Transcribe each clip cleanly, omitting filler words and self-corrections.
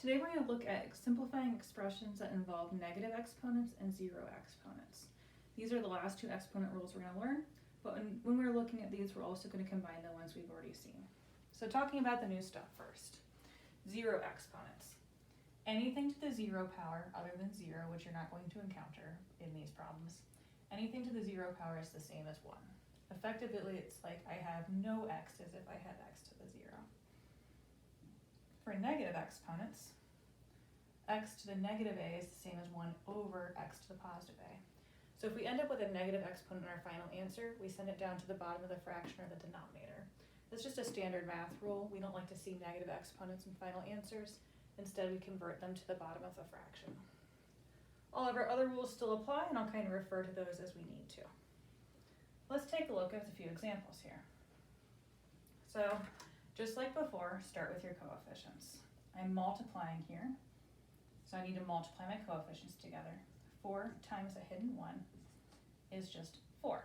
Today we're going to look at simplifying expressions that involve negative exponents and zero exponents. These are the last two exponent rules we're going to learn, but when we're looking at these, we're also going to combine the ones we've already seen. So talking about the new stuff first. Zero exponents. Anything to the zero power other than zero, which you're not going to encounter in these problems, anything to the zero power is the same as 1. Effectively, it's like I have no x as if I had x to the 0. For negative exponents, x to the negative a is the same as 1 over x to the positive a. So if we end up with a negative exponent in our final answer, we send it down to the bottom of the fraction or the denominator. That's just a standard math rule. We don't like to see negative exponents in final answers. Instead, we convert them to the bottom of the fraction. All of our other rules still apply, and I'll kind of refer to those as we need to. Let's take a look at a few examples here. So, just like before, start with your coefficients. I'm multiplying here, so I need to multiply my coefficients together. 4 times a hidden 1 is just 4.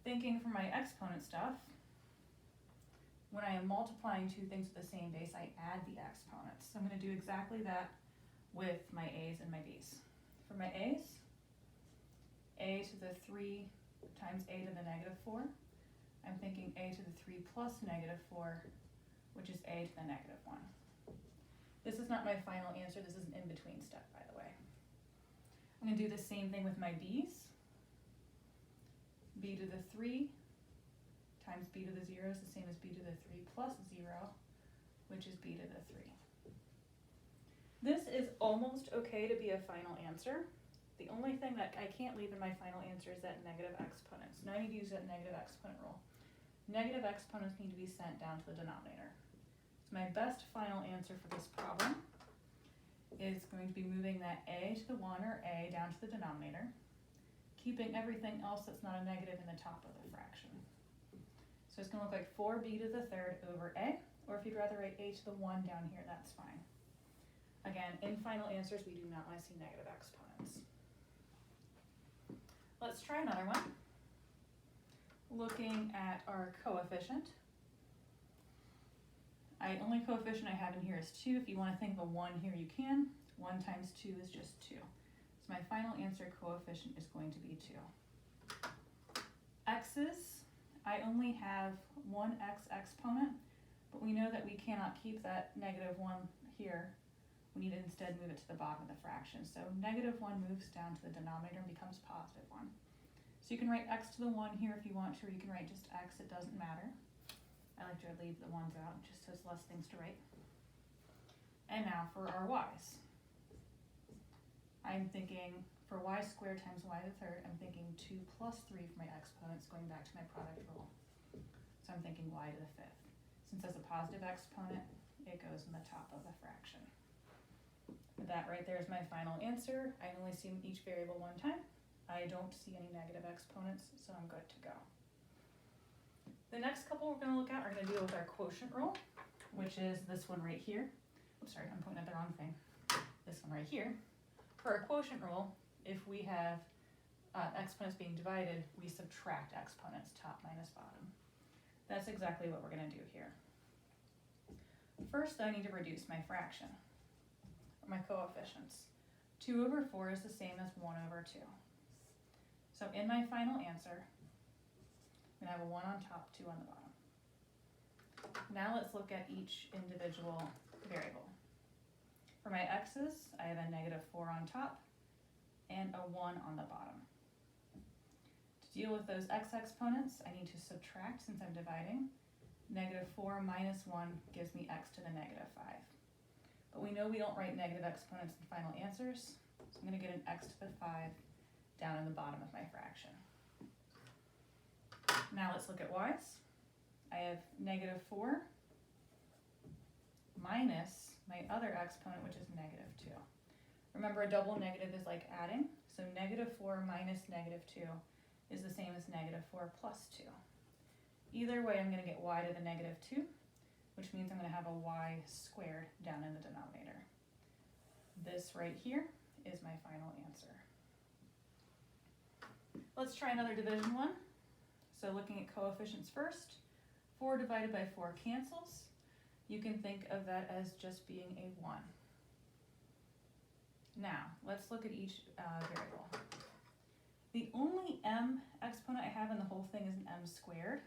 Thinking for my exponent stuff, when I am multiplying two things with the same base, I add the exponents. So I'm going to do exactly that with my a's and my b's. For my a's, a to the 3 times a to the negative 4. I'm thinking a to the 3 plus negative 4, which is a to the negative 1. This is not my final answer. This is an in-between step, by the way. I'm going to do the same thing with my b's. B to the 3 times b to the 0 is the same as b to the 3 plus 0, which is b to the 3. This is almost okay to be a final answer. The only thing that I can't leave in my final answer is that negative exponents. Now I need to use that negative exponent rule. Negative exponents need to be sent down to the denominator. So my best final answer for this problem is going to be moving that a to the 1 or a down to the denominator, keeping everything else that's not a negative in the top of the fraction. So it's going to look like 4b to the 3rd over a, or if you'd rather write a to the 1 down here, that's fine. Again, in final answers, we do not want to see negative exponents. Let's try another one. Looking at our coefficient. Only coefficient I have in here is 2. If you want to think of a 1 here, you can. 1 times 2 is just 2. So my final answer coefficient is going to be 2. X's, I only have one x exponent, but we know that we cannot keep that negative 1 here. We need to instead move it to the bottom of the fraction. So negative 1 moves down to the denominator and becomes positive 1. So you can write x to the 1 here if you want to, or you can write just x, it doesn't matter. I like to leave the 1s out just so it's less things to write. And now for our y's. I'm thinking for y squared times y to the 3rd, I'm thinking 2 plus 3 for my exponents, going back to my product rule. So I'm thinking y to the 5th. Since that's a positive exponent, it goes in the top of the fraction. That right there is my final answer. I only see each variable one time. I don't see any negative exponents, so I'm good to go. The next couple we're going to look at are going to deal with our quotient rule, which is this one right here. Oops, sorry, I'm pointing at the wrong thing. This one right here. For our quotient rule, if we have exponents being divided, we subtract exponents, top minus bottom. That's exactly what we're going to do here. First, I need to reduce my fraction, or my coefficients. 2 over 4 is the same as 1 over 2. So in my final answer, I'm going to have a 1 on top, 2 on the bottom. Now let's look at each individual variable. For my x's, I have a negative 4 on top and a 1 on the bottom. To deal with those x exponents, I need to subtract since I'm dividing. Negative 4 minus 1 gives me x to the negative 5. But we know we don't write negative exponents in final answers, so I'm going to get an x to the 5 down in the bottom of my fraction. Now let's look at y's. I have negative 4 minus my other exponent, which is negative 2. Remember, a double negative is like adding, so negative 4 minus negative 2 is the same as negative 4 plus 2. Either way, I'm going to get y to the negative 2, which means I'm going to have a y squared down in the denominator. This right here is my final answer. Let's try another division one. So looking at coefficients first, 4 divided by 4 cancels. you can think of that as just being a 1. Now, let's look at each variable. The only m exponent I have in the whole thing is an m squared.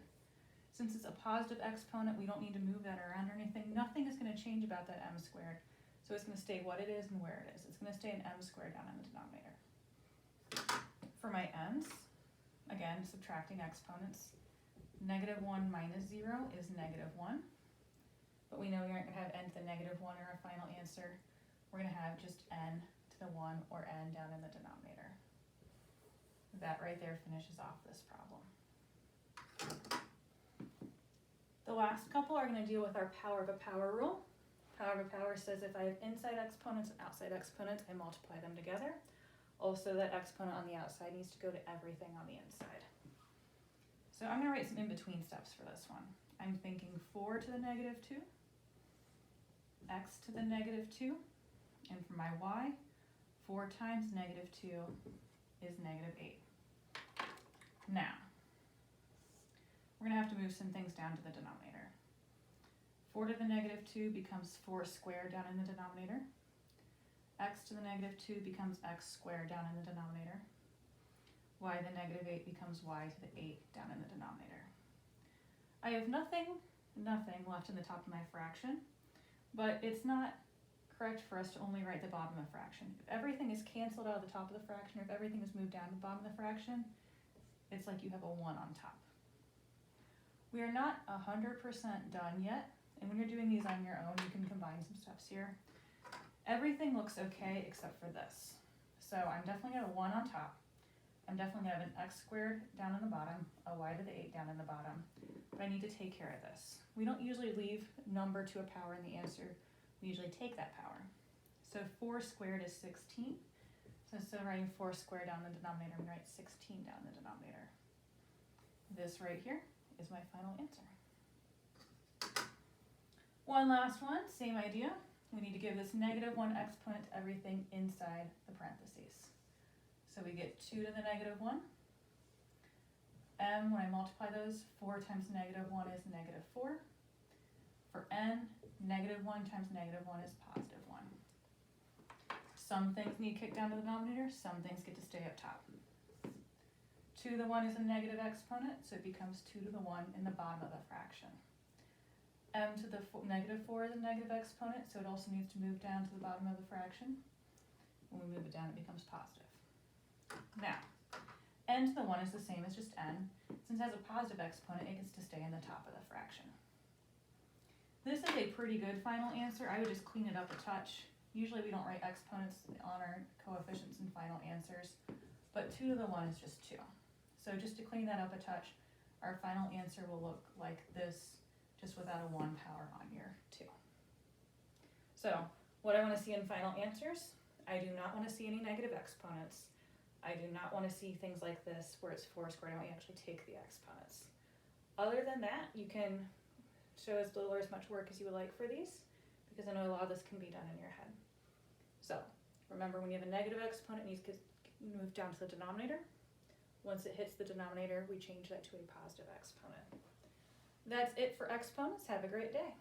Since it's a positive exponent, we don't need to move that around or anything. Nothing is going to change about that m squared. So it's going to stay what it is and where it is. It's going to stay an m squared down in the denominator. For my n's, again, subtracting exponents, -1 minus 0 is -1. But we know we aren't going to have n to the -1 in our final answer. We're going to have just n to the 1 or n down in the denominator. That right there finishes off this problem. The last couple are going to deal with our power of a power rule. Power of a power says if I have inside exponents and outside exponents, I multiply them together. Also, that exponent on the outside needs to go to everything on the inside. So I'm going to write some in-between steps for this one. I'm thinking 4 to the -2, x to the -2, and for my y, 4 times -2 is -8. Now, we're going to have to move some things down to the denominator. 4 to the -2 becomes 4 squared down in the denominator. X to the -2 becomes x squared down in the denominator. Y to the -8 becomes y to the 8 down in the denominator. I have nothing left in the top of my fraction, but it's not correct for us to only write the bottom of the fraction. If everything is canceled out of the top of the fraction, or if everything is moved down to the bottom of the fraction, it's like you have a 1 on top. We are not 100% done yet, and when you're doing these on your own, you can combine some steps here. Everything looks okay except for this. So I'm definitely going to have a 1 on top. I'm definitely going to have an x squared down in the bottom, a y to the 8 down in the bottom. But I need to take care of this. We don't usually leave number to a power in the answer. We usually take that power. So 4 squared is 16. So instead of writing 4 squared down in the denominator, I'm going to write 16 down in the denominator. This right here is my final answer. One last one, same idea. We need to give this -1 exponent to everything inside the parentheses. So we get 2 to the -1. M, when I multiply those, 4 times -1 is -4. For n, -1 times -1 is +1. Some things need kicked down to the denominator, some things get to stay up top. 2 to the 1 is a negative exponent, so it becomes 2 to the 1 in the bottom of the fraction. M to the -4 is a negative exponent, so it also needs to move down to the bottom of the fraction. When we move it down, it becomes positive. Now, n to the 1 is the same as just n. Since it has a positive exponent, it gets to stay in the top of the fraction. This is a pretty good final answer. I would just clean it up a touch. Usually we don't write exponents on our coefficients in final answers, but 2 to the 1 is just 2. So just to clean that up a touch, our final answer will look like this, just without a 1 power on your 2. So, what I want to see in final answers, I do not want to see any negative exponents. I do not want to see things like this where it's 4 squared. I want you to actually take the exponents. Other than that, you can show as little or as much work as you would like for these, because I know a lot of this can be done in your head. So, remember, when you have a negative exponent, it needs to move down to the denominator. Once it hits the denominator, we change that to a positive exponent. That's it for exponents. Have a great day.